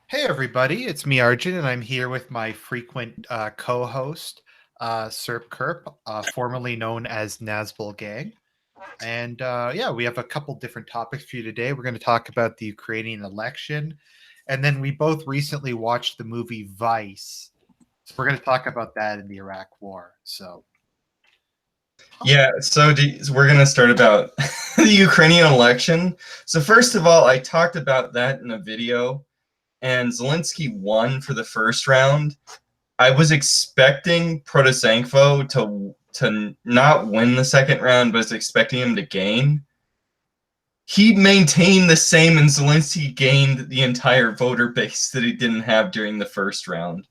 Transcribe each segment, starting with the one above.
Hey everybody, it's me Argent, and I'm here with my frequent co-host, Serp Kerp, formerly known as Nazbol Gang. And yeah, we have a couple different topics for you today. We're going to talk about the Ukrainian election, and then we both recently watched the movie Vice. So we're going to talk about that in the Iraq War. So Yeah, so we're going to start about the Ukrainian election. So first of all, I talked about that in a video, and Zelensky won for the first round. I was expecting Protashenko to not win the second round, but I was expecting him to gain. He maintained the same, and Zelensky gained the entire voter base that he didn't have during the first round.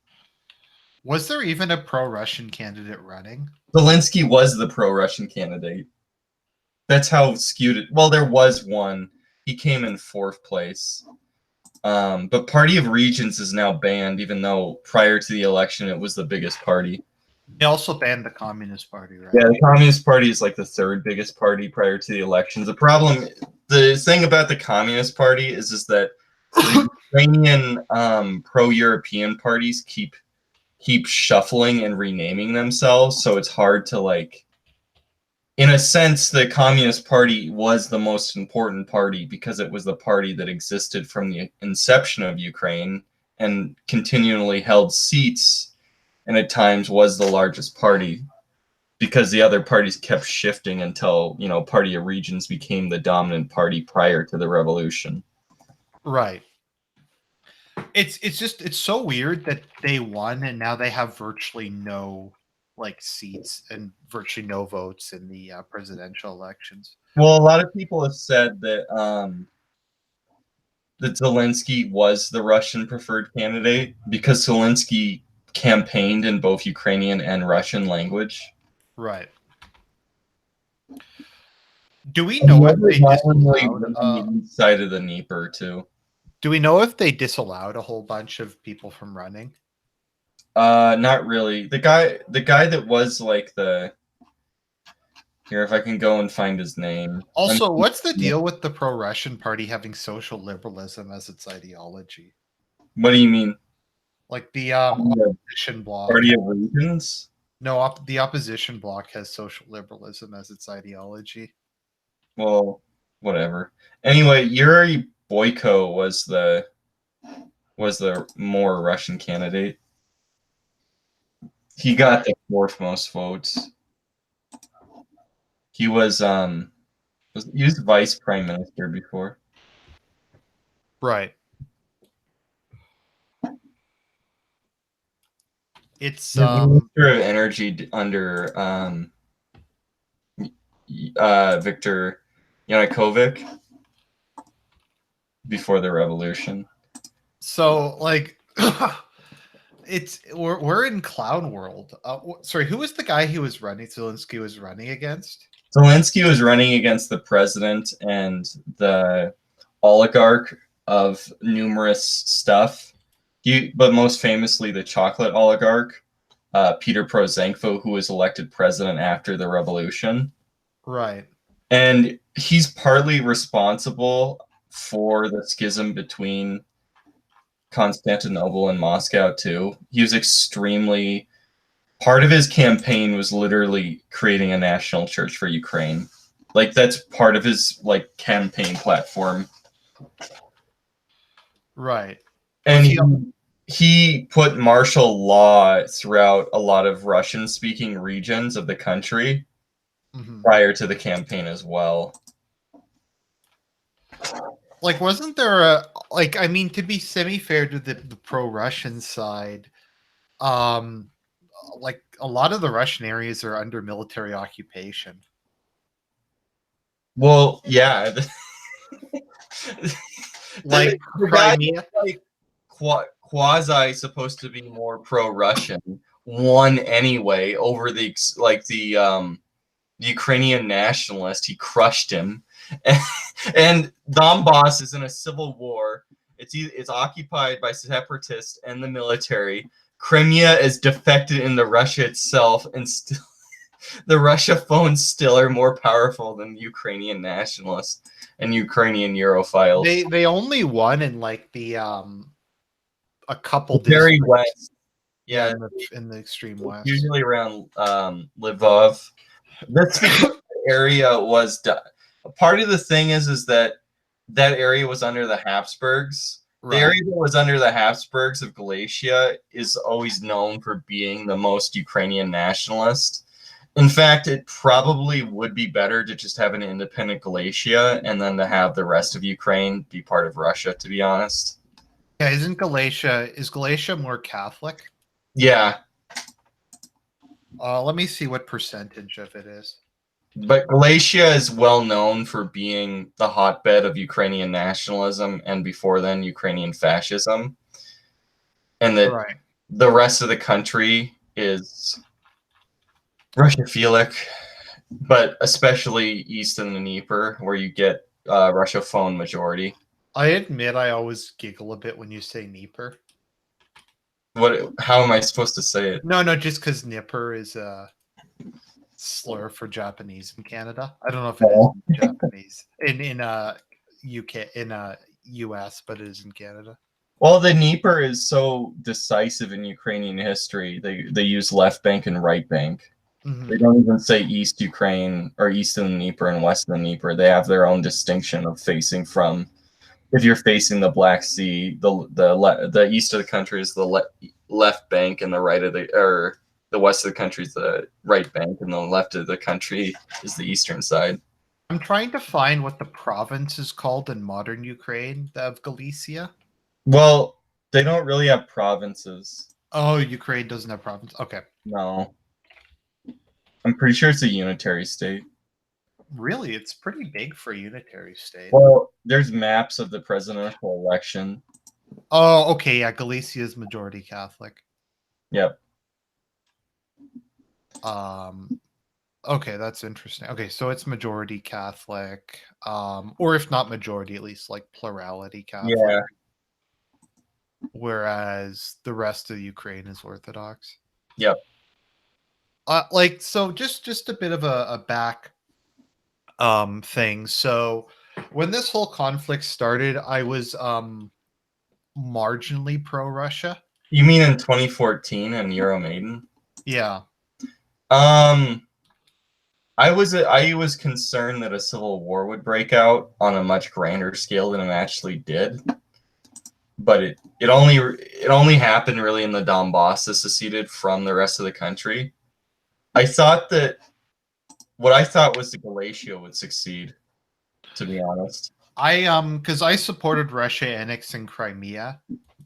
was there even a pro-Russian candidate running? Zelensky was the pro-Russian candidate. That's how skewed it. Well, there was one. He came in fourth place. But Party of Regions is now banned, even though prior to the election it was the biggest party. They also banned the Communist Party, right? Yeah, the Communist Party is like the third biggest party prior to the elections. The thing about the Communist Party is that the Ukrainian pro-European parties keep shuffling and renaming themselves, so it's hard to in a sense, the Communist Party was the most important party because it was the party that existed from the inception of Ukraine and continually held seats, and at times was the largest party because the other parties kept shifting until, Party of Regions became the dominant party prior to the revolution. Right. It's so weird that they won and now they have virtually no seats and virtually no votes in the presidential elections. Well, a lot of people have said that Zelensky was the Russian preferred candidate because Zelensky campaigned in both Ukrainian and Russian language. Right. Do we know if they disallowed? On the east side of the Dnieper too. Do we know if they disallowed a whole bunch of people from running? Not really. The guy that was like the here, if I can go and find his name. Also, what's the deal with the pro-Russian party having social liberalism as its ideology? What do you mean? Like the opposition bloc. Party of Regions? No, the opposition bloc has social liberalism as its ideology. Well, whatever. Anyway, Yuri Boyko was the more Russian candidate. He got the fourth most votes. He was vice prime minister before. Right. It's Minister of Energy under Viktor Yanukovych before the revolution. So we're in clown world. Sorry, who was the guy who was running? Zelensky was running against. Zelensky was running against the president and the oligarch of numerous stuff. But most famously, the chocolate oligarch, Peter Poroshenko, who was elected president after the revolution. Right. And he's partly responsible for the schism between Constantinople and Moscow, too. He was part of his campaign was literally creating a national church for Ukraine. That's part of his, campaign platform. Right. And he put martial law throughout a lot of Russian-speaking regions of the country prior to the campaign as well. Wasn't there to be semi-fair to the pro-Russian side, a lot of the Russian areas are under military occupation. Well, yeah. Crimea, quasi supposed to be more pro-Russian, won anyway over the Ukrainian nationalist. He crushed him, and Donbass is in a civil war. It's occupied by separatists and the military. Crimea is defected into Russia itself, and still the Russia phones still are more powerful than Ukrainian nationalists and Ukrainian Europhiles. They only won in a couple Very districts. west. Yeah, Yeah, in the extreme west. usually around Lvov. That's because the area was part of the thing is that that area was under the Habsburgs. The Right. area that was under the Habsburgs of Galicia is always known for being the most Ukrainian nationalist. In fact, it probably would be better to just have an independent Galicia and then to have the rest of Ukraine be part of Russia, to be honest. Yeah, is Galatia more Catholic? Yeah, Let me see what percentage of it is. but Galicia is well known for being the hotbed of Ukrainian nationalism and before then Ukrainian fascism. And that Right. the rest of the country is Russophilic, but especially east in the Dnieper, where you get Russophone majority. I admit I always giggle a bit when you say Dnieper. What? How am I supposed to say it? No, just because Dnieper is a slur for Japanese in Canada. I don't know if it is in Japanese in UK in US, but it is in Canada. Well, the Dnieper is so decisive in Ukrainian history. They use left bank and right bank. Mm-hmm. They don't even say East Ukraine or East of the Dnieper and West of the Dnieper. They have their own distinction of facing from. If you're facing the Black Sea, the east of the country is the left bank, and the right of the west of the country is the right bank, and the left of the country is the eastern side. I'm trying to find what the province is called in modern Ukraine of Galicia. Well, they don't really have provinces. Oh, Ukraine doesn't have province. Okay. No. I'm pretty sure it's a unitary state. Really, it's pretty big for a unitary state. Well, there's maps of the presidential election. Oh, okay. Yeah, Galicia is majority Catholic. Yep. Okay, that's interesting. Okay, so it's majority Catholic, or if not majority, at least like plurality Catholic. Yeah. Whereas the rest of Ukraine is Orthodox. Yep. So just a bit of a back thing. So when this whole conflict started, I was marginally pro Russia. You mean in 2014 in Euromaidan? Yeah. I was concerned that a civil war would break out on a much grander scale than it actually did. But it only happened really in the Donbass that seceded from the rest of the country. I thought that what I thought was the Galatia would succeed, to be honest. Because I supported Russia annexing Crimea,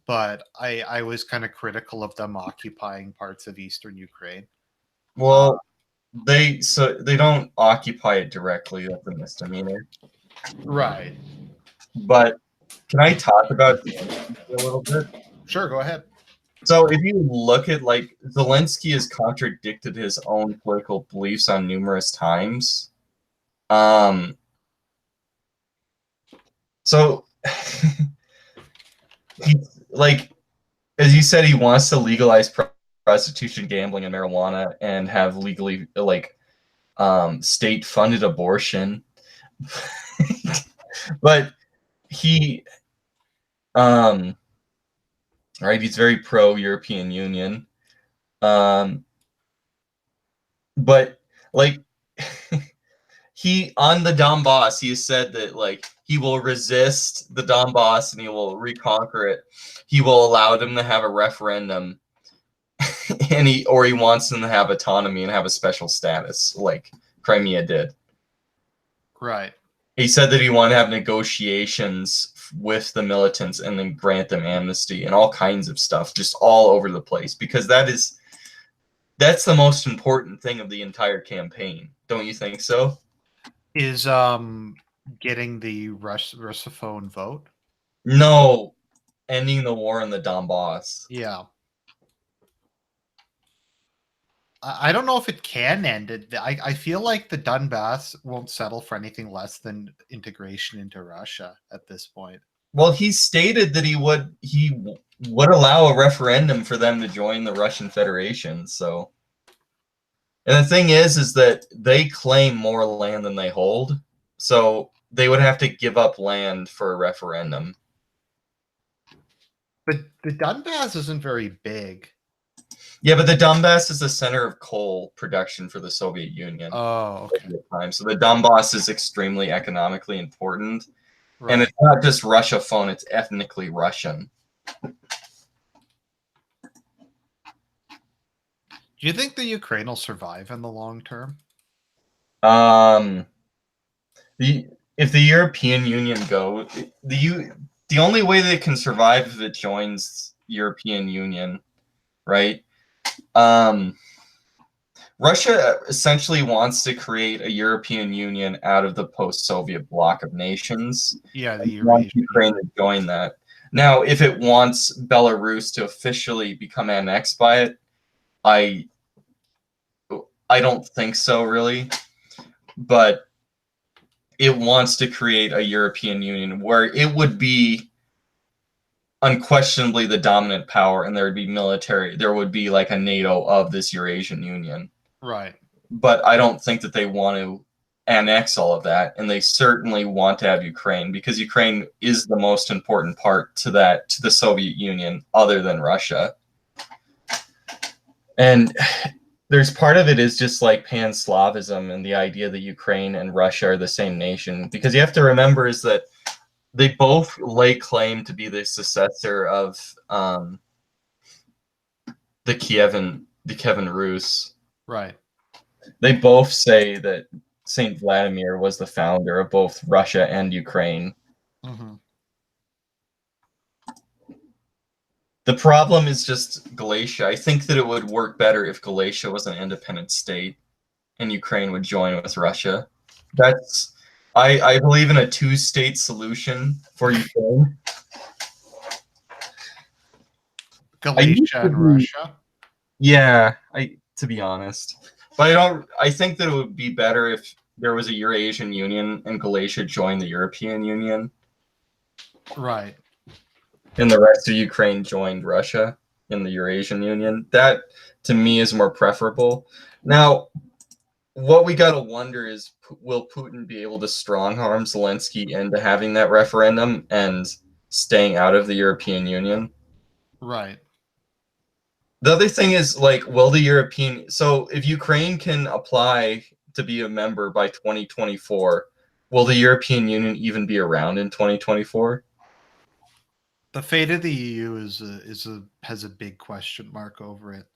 but I was kind of critical of them occupying parts of eastern Ukraine. Well, they don't occupy it directly. That's a misdemeanor. Right. But can I talk about Zelensky a little bit? Sure, go ahead. So if you look at Zelensky has contradicted his own political beliefs on numerous times. So as you said, he wants to legalize prostitution, gambling, and marijuana, and have legally state-funded abortion. But he, right, he's very pro-European Union. But he on the Donbass, he has said that he will resist the Donbass and he will reconquer it. He will allow them to have a referendum, and he wants them to have autonomy and have a special status like Crimea did. Right. He said that he wanted to have negotiations with the militants and then grant them amnesty and all kinds of stuff, just all over the place, because that's the most important thing of the entire campaign. Don't you think so? Is getting the Russophone vote? No, ending the war in the Donbass. Yeah. I don't know if it can end it. I feel like the Donbass won't settle for anything less than integration into Russia at this point. Well, he stated that he would allow a referendum for them to join the Russian Federation. So, and the thing is that they claim more land than they hold, so they would have to give up land for a referendum. But the Donbass isn't very big. Yeah, but the Donbass is the center of coal production for the Soviet Union Oh, at okay. the time. So the Donbass is extremely economically important. And Right. it's not just Russophone, it's ethnically Russian. Do you think the Ukraine will survive in the long term? Um, if the European Union the only way they can survive if it joins European Union, right? Russia essentially wants to create a European Union out of the post-Soviet bloc of nations, Yeah, the and wants Eurasian Ukraine Union. to join that. Now, if it wants Belarus to officially become annexed by it, I I don't think so, really. But it wants to create a European Union where it would be unquestionably the dominant power, and there would be military. There would be like a NATO of this Eurasian Union. Right. But I don't think that they want to annex all of that, and they certainly want to have Ukraine because Ukraine is the most important part to the Soviet Union, other than Russia. And there's part of it is just like pan-Slavism and the idea that Ukraine and Russia are the same nation, because you have to remember is that they both lay claim to be the successor of the Kievan Rus. Right. They both say that Saint Vladimir was the founder of both Russia and Ukraine. Mm-hmm. The problem is just Galatia. I think that it would work better if Galatia was an independent state and Ukraine would join with Russia. I believe in a two-state solution for Ukraine. Galatia and Russia. Yeah, to be honest. But I think that it would be better if there was a Eurasian Union and Galatia joined the European Union. Right. And the rest of Ukraine joined Russia in the Eurasian Union. That, to me, is more preferable. Now, what we got to wonder is, will Putin be able to strong-arm Zelensky into having that referendum and staying out of the European Union? Right. The other thing is, like, will the European... So, if Ukraine can apply to be a member by 2024, will the European Union even be around in 2024? The fate of the EU has a big question mark over it.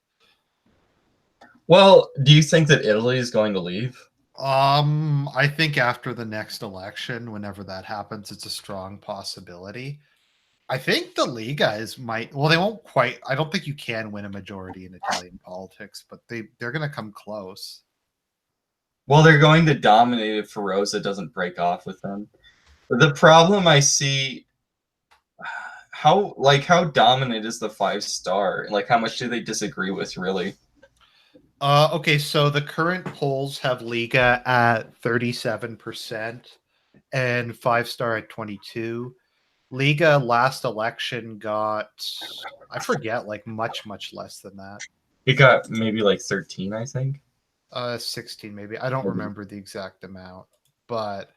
Well, do you think that Italy is going to leave? I think after the next election, whenever that happens, it's a strong possibility. I think the Liga might. Well, they won't quite. I don't think you can win a majority in Italian politics, but they're going to come close. Well, they're going to dominate if Rosa doesn't break off with them. The problem I see, how dominant is the 5-star? Like, how much do they disagree with, really? Okay, so the current polls have Liga at 37% and 5-star at 22. Liga last election got, I forget, like much less than that. It got maybe like 13, I think. 16 maybe. I don't remember the exact amount, but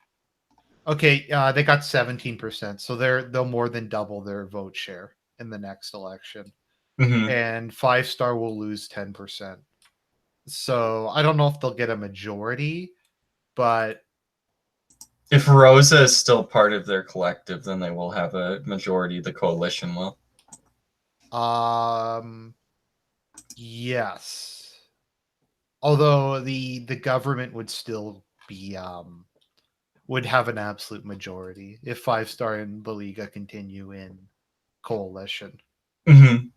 okay, they got 17%, so they'll more than double their vote share in the next election. Mm-hmm. And 5-star will lose 10%. So I don't know if they'll get a majority, but if Rosa is still part of their collective, then they will have a majority. The coalition will. Yes. Although the government would still be would have an absolute majority if 5-star and the Liga continue in coalition. Mm-hmm.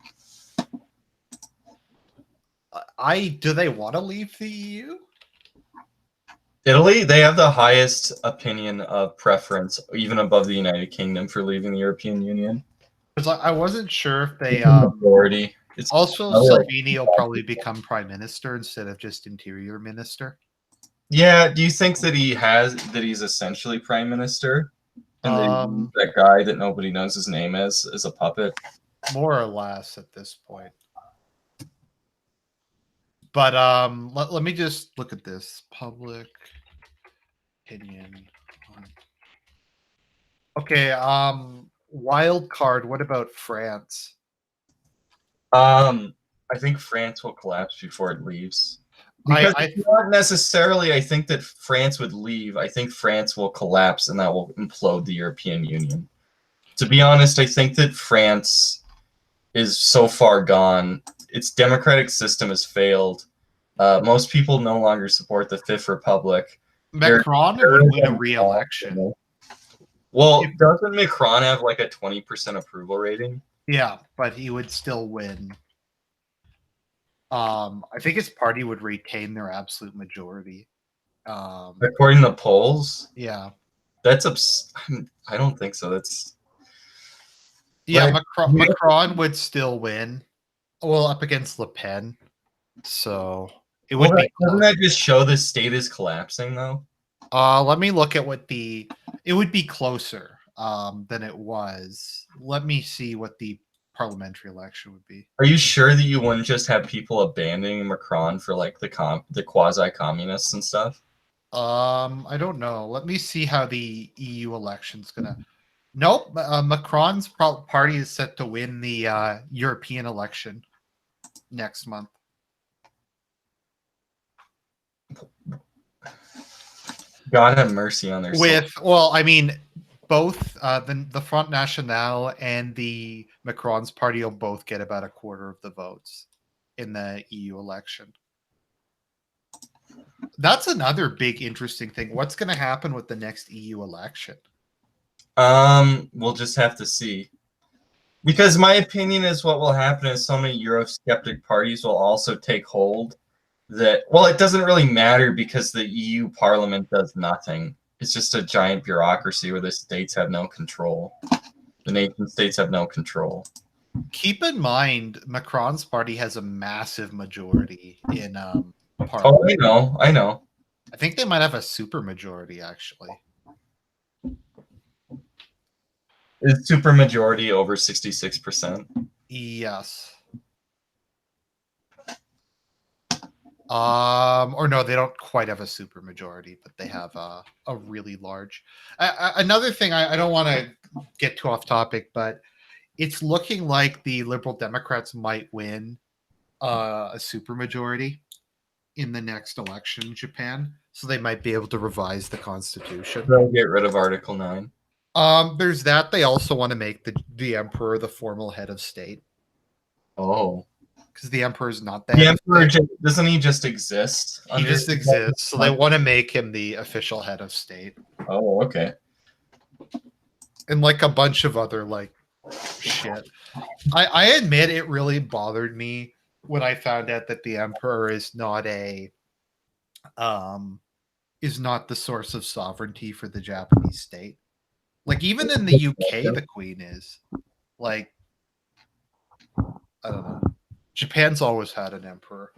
Do they want to leave the EU? Italy, they have the highest opinion of preference, even above the United Kingdom, for leaving the European Union. Because I wasn't sure if they majority. It's also Salvini will probably become prime minister instead of just interior minister. Yeah, do you think that he's essentially prime minister? And that guy that nobody knows his name is a puppet? More or less at this point. But let me just look at this. Public opinion. Okay, Wild card. What about France? I think France will collapse before it leaves. Because I it's not necessarily, I think that France would leave. I think France will collapse and that will implode the European Union. To be honest, I think that France is so far gone. Its democratic system has failed. Most people no longer support the Fifth Republic. Macron would win a re-election. Well, doesn't Macron have like a 20% approval rating? Yeah, but he would still win. I think his party would retain their absolute majority. According to polls, Yeah, that's I don't think so. That's yeah. like, Macron would still win. Well, up against Le Pen, so it well, would be doesn't close. that just show the state is collapsing though? Let me look at what it would be closer than it was. Let me see what the parliamentary election would be. Are you sure that you wouldn't just have people abandoning Macron for like the quasi communists and stuff? I don't know. Let me see how the EU election's gonna. Nope. Macron's party is set to win the European election next month. God have mercy on their soul. Well, I mean, both the Front National and the Macron's party will both get about a quarter of the votes in the EU election. That's another big interesting thing. What's going to happen with the next EU election? We'll just have to see. Because my opinion is what will happen is so many Eurosceptic parties will also take hold that, well, it doesn't really matter because the EU Parliament does nothing. It's just a giant bureaucracy where the states have no control. The nation states have no control. Keep in mind, Macron's party has a massive majority in Parliament. Oh, I know. I think they might have a super majority, actually. Is supermajority over 66%? Yes. Or no, they don't quite have a super majority, but they have a really large. Another thing, I don't want to get too off topic, but it's looking like the Liberal Democrats might win a super majority in the next election in Japan, so they might be able to revise the constitution. They'll get rid of Article 9. There's that. They also want to make the emperor the formal head of state. Oh. Because the emperor is not the emperor. Doesn't he just exist? He just exists. So they want to make him the official head of state. Oh, okay. And like a bunch of other like shit. I admit it really bothered me when I found out that the emperor is not the source of sovereignty for the Japanese state. Like even in the UK, the queen is. Like, I don't know. Japan's always had an emperor.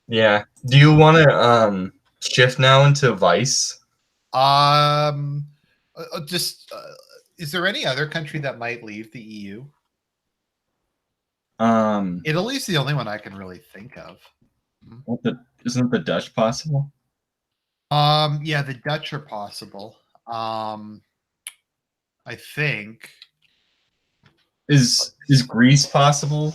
Yeah. Do you want to shift now into Vice? Is there any other country that might leave the EU? Italy's the only one I can really think of. Isn't the Dutch possible? Yeah, the Dutch are possible. I think. Is Greece possible?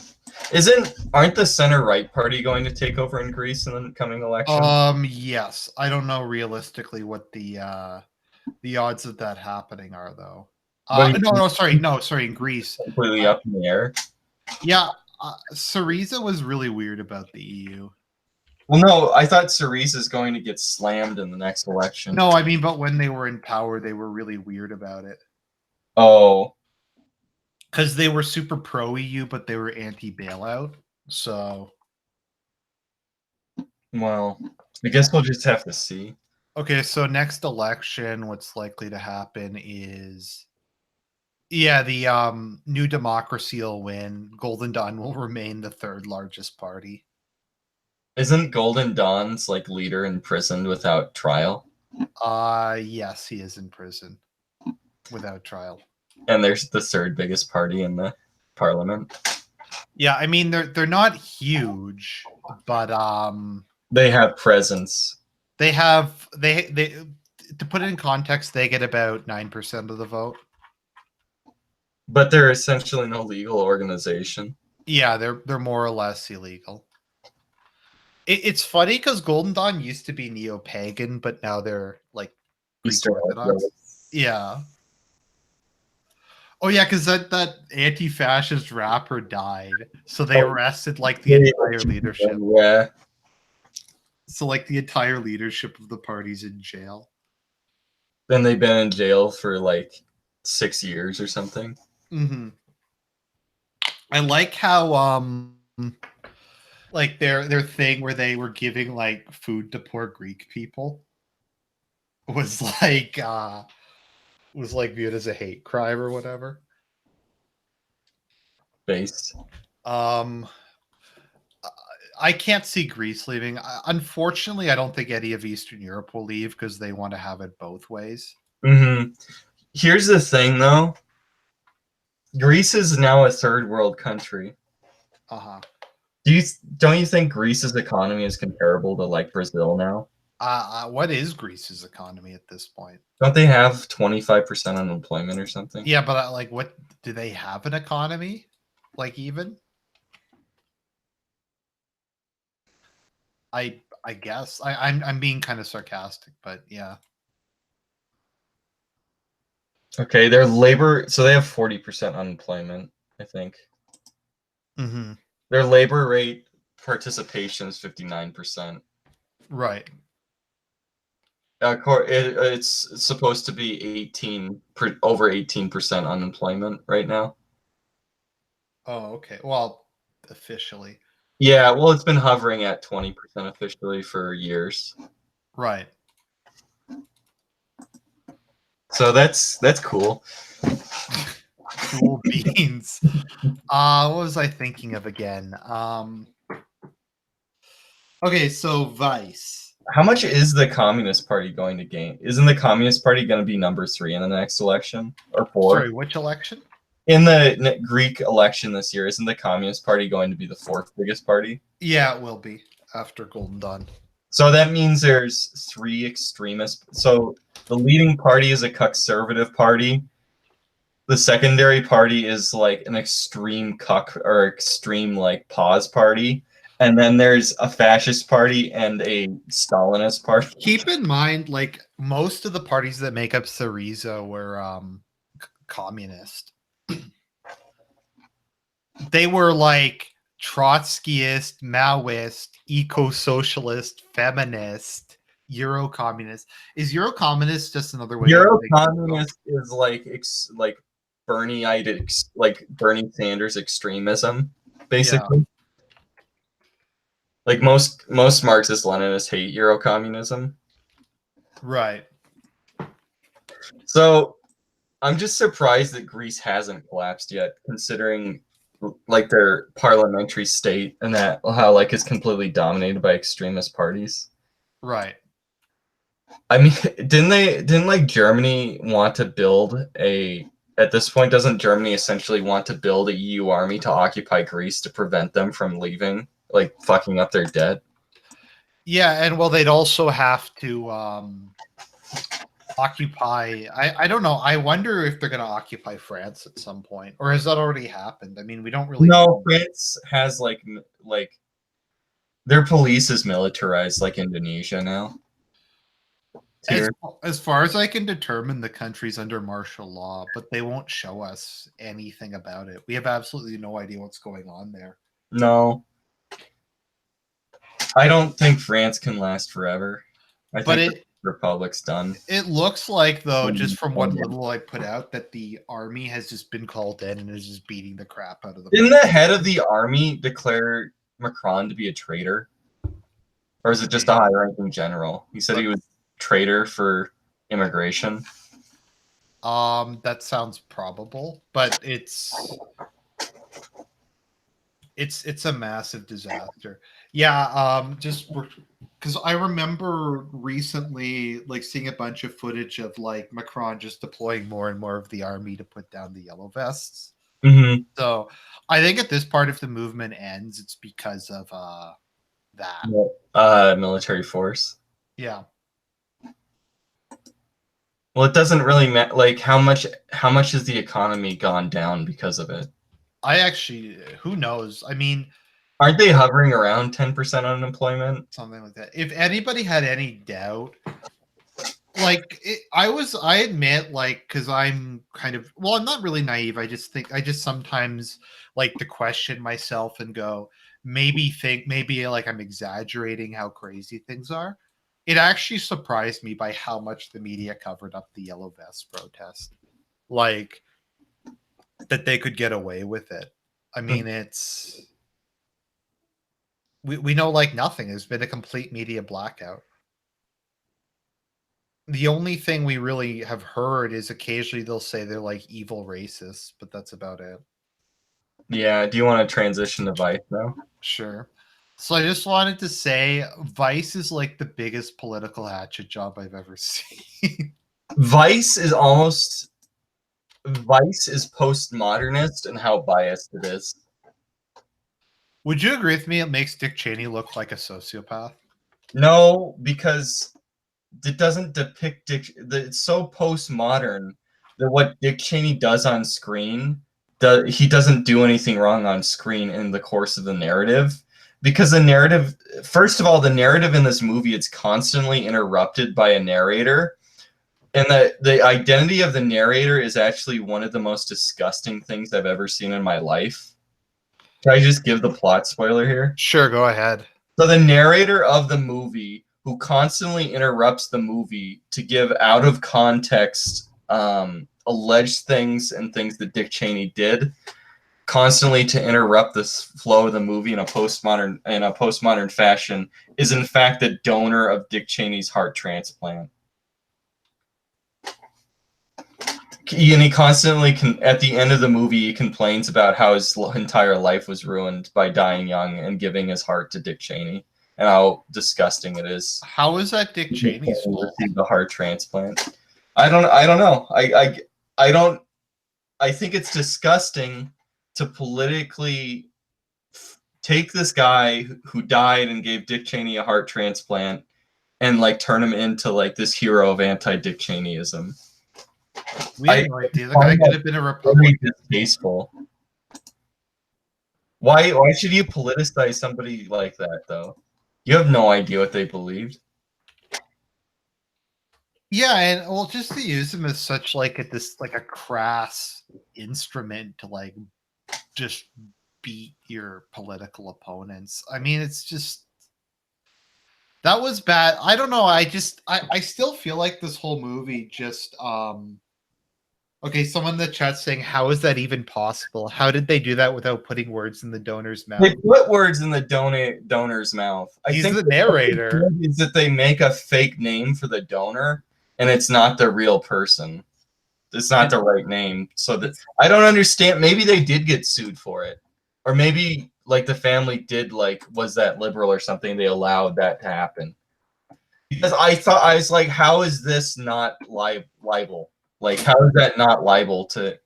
Aren't the center right party going to take over in Greece in the coming election? Yes. I don't know realistically what the odds of that happening are though. Sorry, in Greece. Completely up in the air. Yeah, Syriza was really weird about the EU. Well, no, I thought Syriza is going to get slammed in the next election. No, I mean, but when they were in power, they were really weird about it. Oh. Because they were super pro-EU, but they were anti-bailout. So. Well, I guess we'll just have to see. Okay, so next election, what's likely to happen is, yeah, the New Democracy will win. Golden Dawn will remain the third largest party. Isn't Golden Dawn's like leader imprisoned without trial? Yes, he is in prison without trial. And there's the third biggest party in the parliament. Yeah, I mean they're not huge, but they have presence. They to put it in context, they get about 9% of the vote. But they're essentially no legal organization. Yeah, they're more or less illegal. It's funny because Golden Dawn used to be neo-pagan, but now they're like Greek Eastern Orthodox. Orthodox. Yeah. Oh yeah, because that anti-fascist rapper died, so they Oh, arrested like the entire leadership. yeah. So like the entire leadership of the party's in jail. Then they've been in jail for like 6 years or something. Hmm. I like how like their thing where they were giving like food to poor Greek people was like viewed as a hate crime or whatever. Based. Um, I can't see Greece leaving. Unfortunately, I don't think any of Eastern Europe will leave because they want to have it both ways. Mm-hmm. Here's the thing, though. Greece is now a third world country. Uh huh. Don't you think Greece's economy is comparable to like Brazil now? What is Greece's economy at this point? Don't they have 25% unemployment or something? Yeah, but like, what do they have an economy? Like, even I guess I'm being kind of sarcastic, but yeah. Okay, their labor, so they have 40% unemployment, I think. Mm-hmm. Their labor rate participation is 59%. Right. It's supposed to be over 18% unemployment right now. Oh, okay. Well, officially. Yeah, well, it's been hovering at 20% officially for years. Right. So that's cool. Cool beans. What was I thinking of again? Okay, so Vice. How much is the Communist Party going to gain? Isn't the Communist Party going to be number 3 in the next election or 4? Sorry, which election? In the Greek election this year, isn't the Communist Party going to be the 4th biggest party? Yeah, it will be after Golden Dawn. So that means there's 3 extremists. So the leading party is a conservative party. The secondary party is like an extreme cuck or extreme like pause party. And then there's a fascist party and a Stalinist party. Keep in mind, like most of the parties that make up Syriza were communist. They were like Trotskyist, Maoist, eco-socialist, feminist, Euro-communist. Is Euro-communist just another way of saying Euro-communist is like like Bernie Sanders extremism, yeah, basically. Like most Marxist Leninists hate Euro-communism. right. So I'm just surprised that Greece hasn't collapsed yet, considering like their parliamentary state and that how like it's completely dominated by extremist parties. Right. I mean, didn't like Germany want to build a at this point doesn't Germany essentially want to build a EU army to occupy Greece to prevent them from leaving, like fucking up their debt? Yeah, and well, they'd also have to occupy. I don't know. I wonder if they're going to occupy France at some point, or has that already happened? I mean, we don't really No, know. France has like their police is militarized like Indonesia now. As Tier. as far as I can determine, the country's under martial law, but they won't show us anything about it. We have absolutely no idea what's going on there. No, I don't think France can last forever. I But think the republic's done. it looks like, though, just Um, from what little I put out, that the army has just been called in and is just beating the crap out of the Didn't the head of the army declare Macron to be a traitor? Or is it just a party. high-ranking general? He said he was traitor for immigration. That sounds probable, but it's a massive disaster. Yeah, just because I remember recently like seeing a bunch of footage of like Macron just deploying more and more of the army to put down the yellow vests. Mm-hmm. So I think at this part, if the movement ends, it's because of that. Military force. Yeah. Well, it doesn't really matter. Like, how much has the economy gone down because of it? I actually, who knows? I mean, Aren't they hovering around 10% unemployment? something like that. If anybody had any doubt, like I admit, like, because I'm kind of, well, I'm not really naive. I just sometimes like to question myself and go, maybe like I'm exaggerating how crazy things are. It actually surprised me by how much the media covered up the yellow vest protest, like that they could get away with it. I mean, it's we know like nothing. There's been a complete media blackout. The only thing we really have heard is occasionally they'll say they're like evil racists, but that's about it. Yeah. Do you want to transition to Vice now? Sure. So I just wanted to say Vice is like the biggest political hatchet job I've ever seen. Vice is postmodernist and how biased it is. Would you agree with me? It makes Dick Cheney look like a sociopath. No, because it doesn't depict it's so postmodern that what Dick Cheney does on screen, he doesn't do anything wrong on screen in the course of the narrative. Because the narrative, first of all, the narrative in this movie, it's constantly interrupted by a narrator. And the identity of the narrator is actually one of the most disgusting things I've ever seen in my life. Can I just give the plot spoiler here? Sure, go ahead. So the narrator of the movie, who constantly interrupts the movie to give out of context alleged things and things that Dick Cheney did, constantly to interrupt this flow of the movie in a postmodern fashion, is in fact the donor of Dick Cheney's heart transplant. And he constantly at the end of the movie, he complains about how his entire life was ruined by dying young and giving his heart to Dick Cheney, and how disgusting it is. How is that Dick Cheney's fault? The heart transplant. I don't know. I don't. I think it's disgusting to politically take this guy who died and gave Dick Cheney a heart transplant and like turn him into like this hero of anti-Dick Cheneyism. We have no idea. The guy could have been a Republican. Very distasteful. Why should you politicize somebody like that, though? You have no idea what they believed. Yeah, and well, just to use him as such like a crass instrument to like just beat your political opponents. I mean, it's just that was bad. I don't know. I still feel like this whole movie just okay, someone in the chat saying, how is that even possible? How did they do that without putting words in the donor's mouth? They put words in the donor's mouth. He's the narrator. Is that they make a fake name for the donor, and it's not the real person. It's not the right name. So that I don't understand. Maybe they did get sued for it, or maybe like the family did was that liberal or something. They allowed that to happen. Because I was like, how is this not libel? Like, how is that not liable to?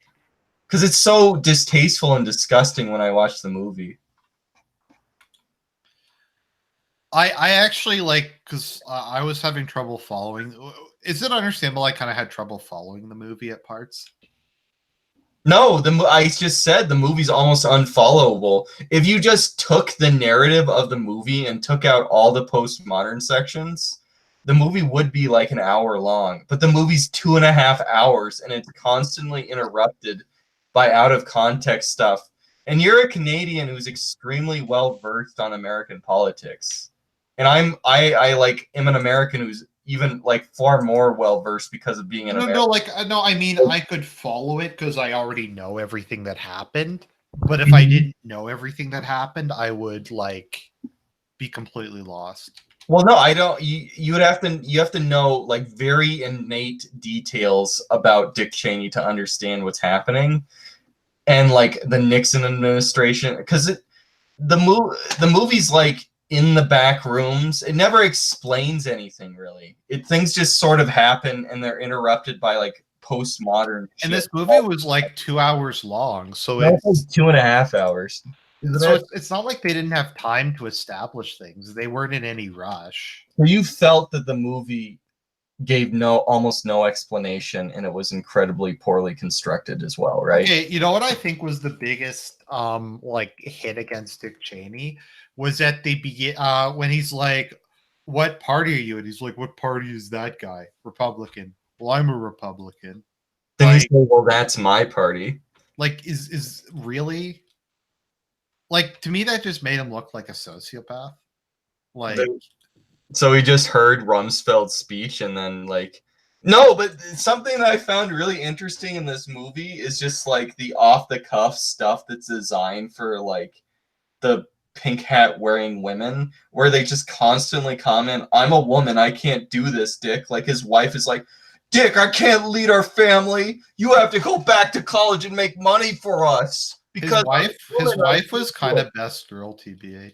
Because it's so distasteful and disgusting when I watch the movie. I actually because I was having trouble following. Is it understandable? I kind of had trouble following the movie at parts. No, I just said the movie's almost unfollowable. If you just took the narrative of the movie and took out all the postmodern sections, the movie would be like an hour long, but the movie's 2.5 hours and it's constantly interrupted by out of context stuff. And you're a Canadian who's extremely well versed on American politics. And I am an American who's even far more well versed because of being an American. No, I mean I could follow it because I already know everything that happened. But if I didn't know everything that happened, I would be completely lost. Well, no, I don't. You have to know very innate details about Dick Cheney to understand what's happening, and the Nixon administration, because the movie's in the back rooms. It never explains anything really. Things just sort of happen and they're interrupted by postmodern. And this movie was 2 hours long, so it's 2.5 hours. So it's not like they didn't have time to establish things. They weren't in any rush. So you felt that the movie gave almost no explanation, and it was incredibly poorly constructed as well, right? Okay, you know what I think was the biggest like hit against Dick Cheney was at the begin when he's like, "What party are you?" And he's like, "What party is that guy? Republican." Well, I'm a Republican. Then you say, Like, well, that's my party. is really like to me that just made him look like a sociopath. Like, So he just heard Rumsfeld's speech and then like no, but something that I found really interesting in this movie is just like the off the cuff stuff that's designed for like the pink hat wearing women, where they just constantly comment, "I'm a woman, I can't do this, Dick." Like his wife is like, "Dick, I can't lead our family. You have to go back to college and make money for us because his woman, wife was kind of best girl, tbh.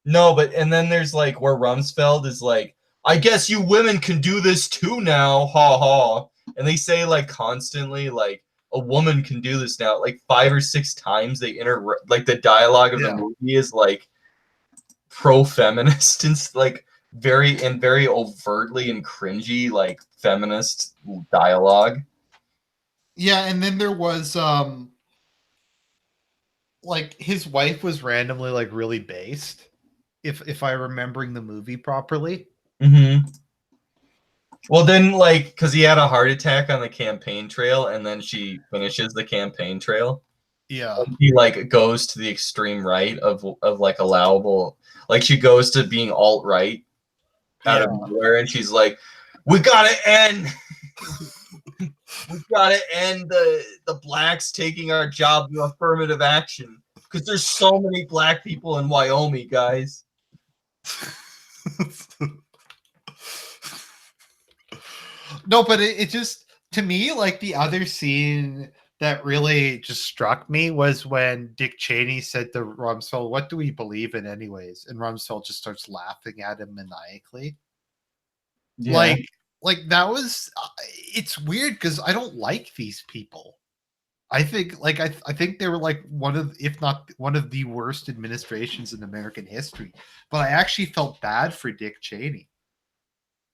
no, but and then there's like where Rumsfeld is like, I guess you women can do this too now, ha ha. And they say like constantly like a woman can do this now, like 5 or 6 times they like the dialogue of the movie is like pro-feminist and like very overtly and cringy like feminist dialogue. Yeah, and then there was like his wife was randomly like really based, if I remembering the movie properly. Mm-hmm. Well, then, like, because he had a heart attack on the campaign trail, and then she finishes the campaign trail. Yeah. He like goes to the extreme right of like allowable. Like she goes to being alt right out of nowhere, and she's like, "We gotta end. We gotta end the blacks taking our job with affirmative action because there's so many black people in Wyoming, guys." No, but it just to me like the other scene that really just struck me was when Dick Cheney said to Rumsfeld, "What do we believe in, anyways?" And Rumsfeld just starts laughing at him maniacally. Yeah. Like that was it's weird because I don't like these people. I think like I think they were like one of, if not one of the worst administrations in American history. But I actually felt bad for Dick Cheney.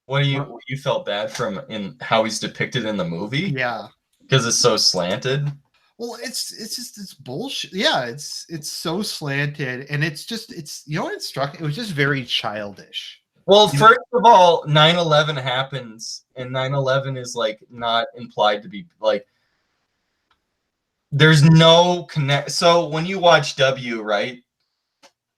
What you felt bad from in how he's depicted in the movie? Yeah. Because it's so slanted. Well, it's just it's bullshit. Yeah, it's so slanted, and it's you know what it struck? It was just very childish. Well, first of all, 9/11 happens, and 9/11 is like not implied to be like there's no connect. So when you watch W, right,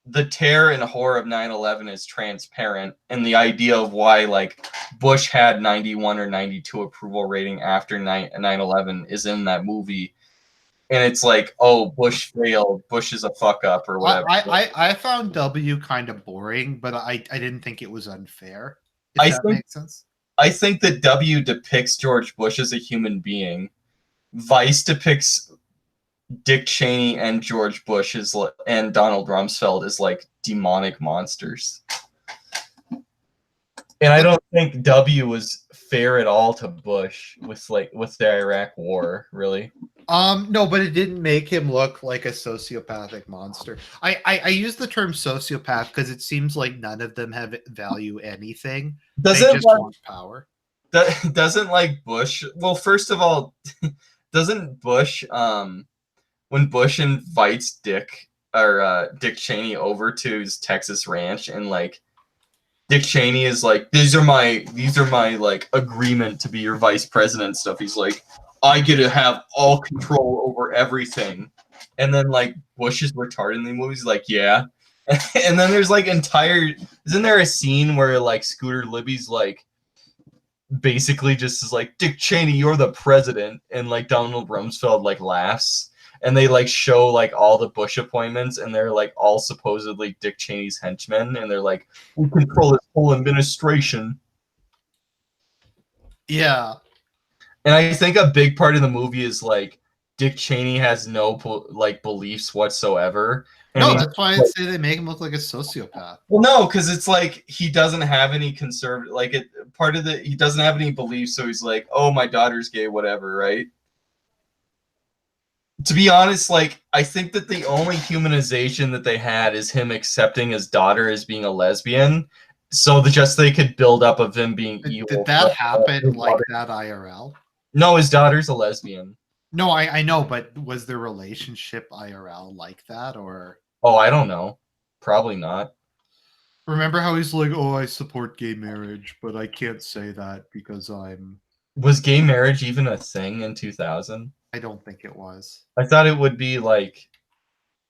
the terror and horror of 9/11 is transparent, and the idea of why like Bush had 91 or 92 approval rating after 9/11 is in that movie. And it's like, oh, Bush failed. Bush is a fuck up or whatever. I found W kind of boring, but I didn't think it was unfair. If that makes sense. I think that W depicts George Bush as a human being. Vice depicts Dick Cheney and George Bush and Donald Rumsfeld as like demonic monsters. And I don't think W was fair at all to Bush with the Iraq War, really. No, but it didn't make him look like a sociopathic monster. I use the term sociopath because it seems like none of them have value anything. They just want power. Doesn't like Bush. Well, first of all, doesn't Bush when Bush invites Dick Cheney over to his Texas ranch, and like Dick Cheney is like, these are my like agreement to be your vice president stuff. He's like, I get to have all control over everything. And then like Bush is retarded in the movie. He's like, yeah. And then there's like isn't there a scene where like Scooter Libby's like basically just is like, Dick Cheney, you're the president, and like Donald Rumsfeld like laughs, and they like show like all the Bush appointments, and they're like all supposedly Dick Cheney's henchmen, and they're like, we control this whole administration. Yeah. And I think a big part of the movie is like Dick Cheney has no like beliefs whatsoever. And no, that's why I say they make him look like a sociopath. Well, no, because it's like he doesn't have any conservative, like he doesn't have any beliefs, so he's like, oh, my daughter's gay, whatever, right? To be honest, like I think that the only humanization that they had is him accepting his daughter as being a lesbian, So just they could build up of him being Did evil. that happen like that IRL? No, his daughter's a lesbian. No, I know, but was their relationship IRL like that, or? Oh, I don't know. Probably not. Remember how he's like, "Oh, I support gay marriage, but I can't say that because I'm." Was gay marriage even a thing in 2000? I don't think it was. I thought it would be like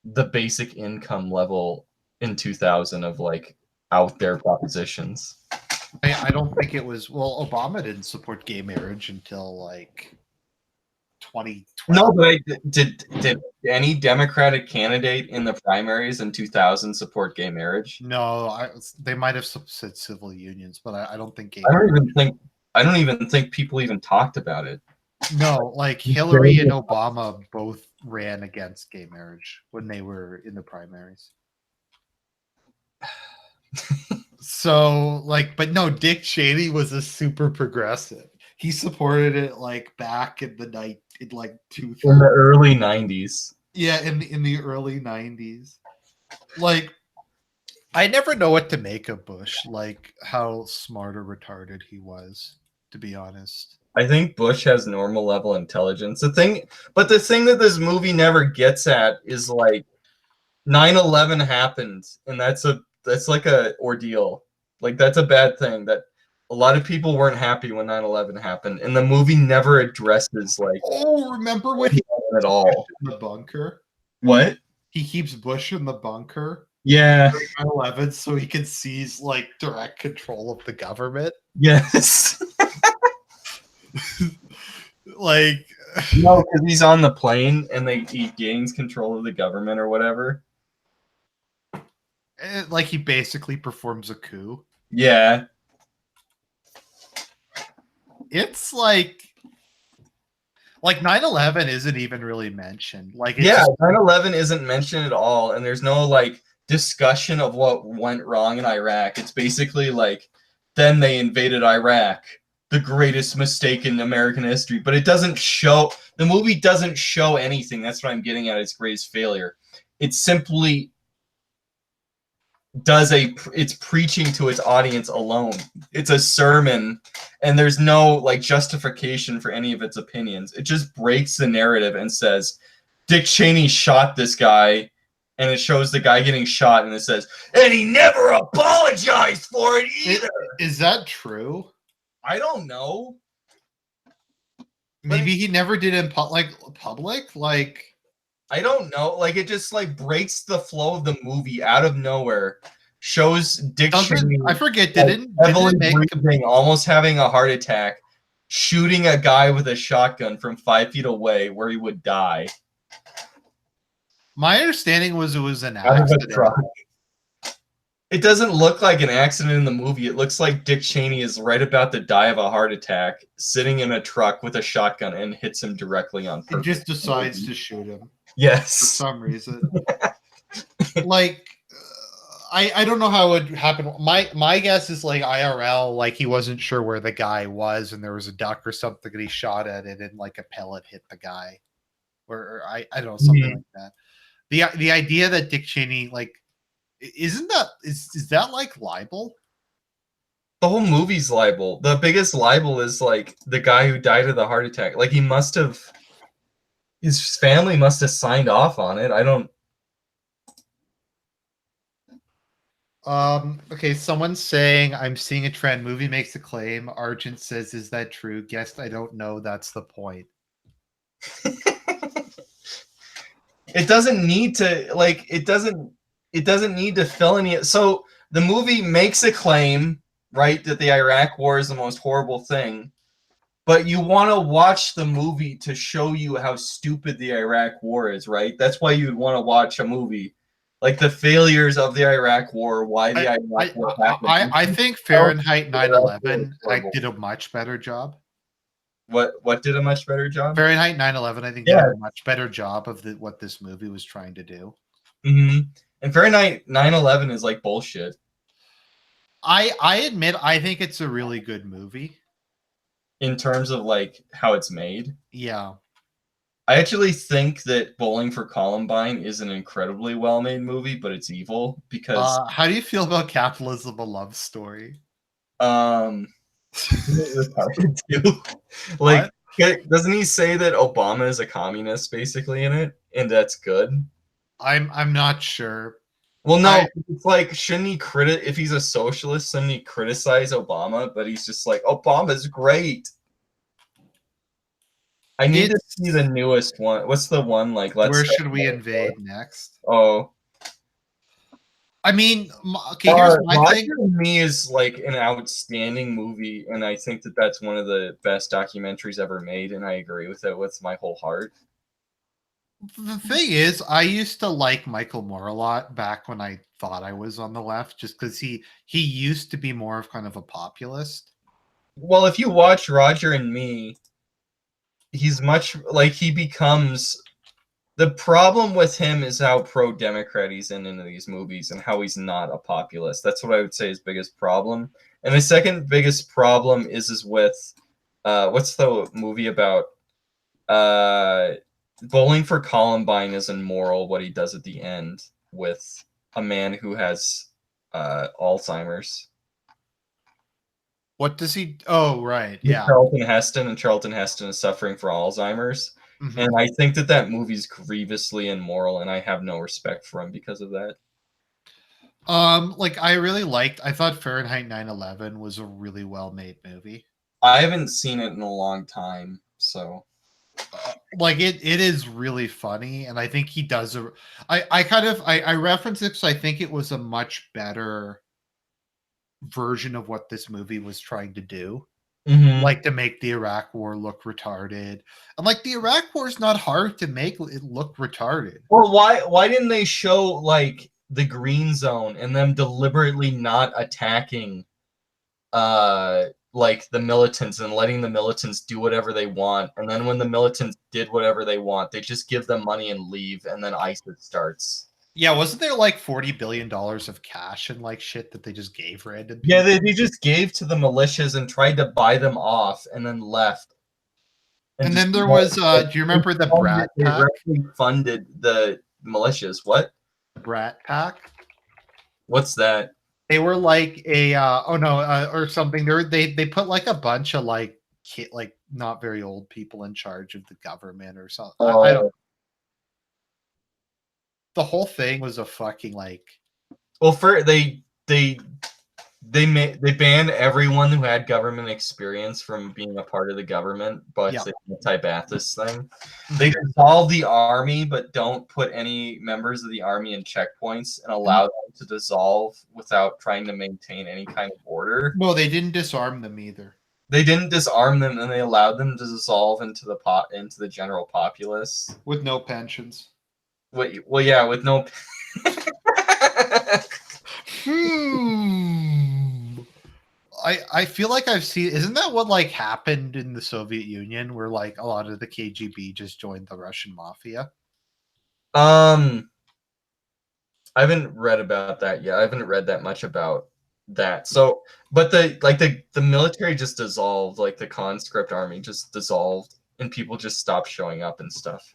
the basic income level in 2000 of like out there propositions. I don't think it was. Well, Obama didn't support gay marriage until like 2012. No, but did any Democratic candidate in the primaries in 2000 support gay marriage? No, they might have said civil unions, but I don't think gay. I don't even think people even talked about it. No, like Hillary and Obama both ran against gay marriage when they were in the primaries. So, like, but no, Dick Cheney was a super progressive. He supported it like back in the night in like 2000. In the early 90s. Yeah, in the early 90s. Like, I never know what to make of Bush, like how smart or retarded he was, to be honest. I think Bush has normal level intelligence. The thing that this movie never gets at is like 9/11 happened, and that's like a ordeal. Like that's a bad thing that a lot of people weren't happy when 9/11 happened, and the movie never addresses like remember when he at all in the bunker? What? He keeps Bush in the bunker. Yeah. 9/11, so he can seize like direct control of the government. Yes. Like no, because he's on the plane and he gains control of the government or whatever. Like he basically performs a coup. Yeah. It's like 9/11 isn't even really mentioned. Like 9/11 isn't mentioned at all, and there's no like discussion of what went wrong in Iraq. It's basically like then they invaded Iraq, the greatest mistake in American history. But it doesn't show the movie doesn't show anything. That's what I'm getting at. Its greatest failure. It simply it's preaching to its audience alone. It's a sermon, and there's no like justification for any of its opinions. It just breaks the narrative and says Dick Cheney shot this guy, and it shows the guy getting shot, and it says, and he never apologized for it either. Is that true? I don't know. Maybe he never did in public. Like I don't know. Like it just like breaks the flow of the movie out of nowhere. Shows Dick Cheney. I forget. Didn't breathing, almost having a heart attack, shooting a guy with a shotgun from 5 feet away where he would die. My understanding was it was an accident. It doesn't look like an accident in the movie. It looks like Dick Cheney is right about to die of a heart attack, sitting in a truck with a shotgun, and hits him directly on purpose. He just decides to shoot him. Yes. For some reason. Like, I don't know how it would happen. My guess is like IRL, like he wasn't sure where the guy was, and there was a duck or something, and he shot at it, and like a pellet hit the guy, or I don't know, something like that. The idea that Dick Cheney, like, is that like libel? The whole movie's libel. The biggest libel is like the guy who died of the heart attack. Like his family must have signed off on it. I don't. Okay, someone's saying I'm seeing a trend. Movie makes a claim. Argent says, "Is that true?" Guessed I don't know. That's the point. It doesn't need to like. It doesn't need to fill any. So the movie makes a claim, right, that the Iraq War is the most horrible thing. But you want to watch the movie to show you how stupid the Iraq War is, right? That's why you'd want to watch a movie. Like the failures of the Iraq War, why the Iraq War happened. I think Fahrenheit 9/11 did a much better job. What did a much better job? Fahrenheit 9/11, I think, did a much better job of what this movie was trying to do. Mm-hmm. And Fahrenheit 9/11 is like bullshit. I admit, I think it's a really good movie. In terms of like how it's made? Yeah. I actually think that Bowling for Columbine is an incredibly well-made movie, but it's evil because How do you feel about Capitalism: A Love Story? um retarded too. Like, What? doesn't he say that Obama is a communist basically in it, and that's good? I'm not sure. Well, no, I it's like, shouldn't he if he's a socialist, shouldn't he criticize Obama? But he's just like, Obama's great. I need to see the it's newest one. What's the one like? Let's Where Start should we Metaphor. invade next? Oh, I mean, okay, here's my thing. Roger and Me is like an outstanding movie, and I think that that's one of the best documentaries ever made, and I agree with it with my whole heart. The thing is, I used to like Michael Moore a lot back when I thought I was on the left, just because he used to be more of kind of a populist. Well, if you watch Roger and Me, he's much like he becomes. The problem with him is how pro-democrat he's into these movies and how he's not a populist. That's what I would say his biggest problem. And the second biggest problem is with what's the movie about? Uh, Bowling for Columbine is immoral. What he does at the end with a man who has Alzheimer's. What does he? Oh, right, With yeah. Charlton Heston, and Charlton Heston is suffering from Alzheimer's. And Hmm. I think that that movie's grievously immoral, and I have no respect for him because of that. Like I really liked. I thought Fahrenheit 9/11 was a really well made movie. I haven't seen it in a long time, so Like it is really funny, and I think he does a. I kind of I reference it because I think it was a much better version of what this movie was trying to do. Mhm. Like to make the Iraq War look retarded. And like the Iraq War is not hard to make it look retarded. Well, why didn't they show like the green zone and them deliberately not attacking like the militants and letting the militants do whatever they want, and then when the militants did whatever they want, they just give them money and leave, and then ISIS starts. Yeah, wasn't there like $40 billion of cash and like shit that they just gave random Yeah, people? they just gave to the militias and tried to buy them off and then left. And And just then there like, was do you remember the they directly funded the militias. What? Brat Pack? What's that? They were like a oh no, or something. They put like a bunch of like like not very old people in charge of the government or something. I don't. Oh, The whole thing was a fucking like well, for they banned everyone who had government experience from being a part of the government, but yeah. the anti-Ba'athist thing. They Mhm. dissolve the army, but don't put any members of the army in checkpoints and allow them to dissolve without trying to maintain any kind of order. No, they didn't disarm them either. They didn't disarm them, and they allowed them to dissolve into the general populace. With no pensions. Well, yeah, with no. Hmm. I feel like I've seen. Isn't that what like happened in the Soviet Union, where like a lot of the KGB just joined the Russian mafia? um, I haven't read about that yet. I haven't read that much about that. So, but the military just dissolved, like the conscript army just dissolved, and people just stopped showing up and stuff.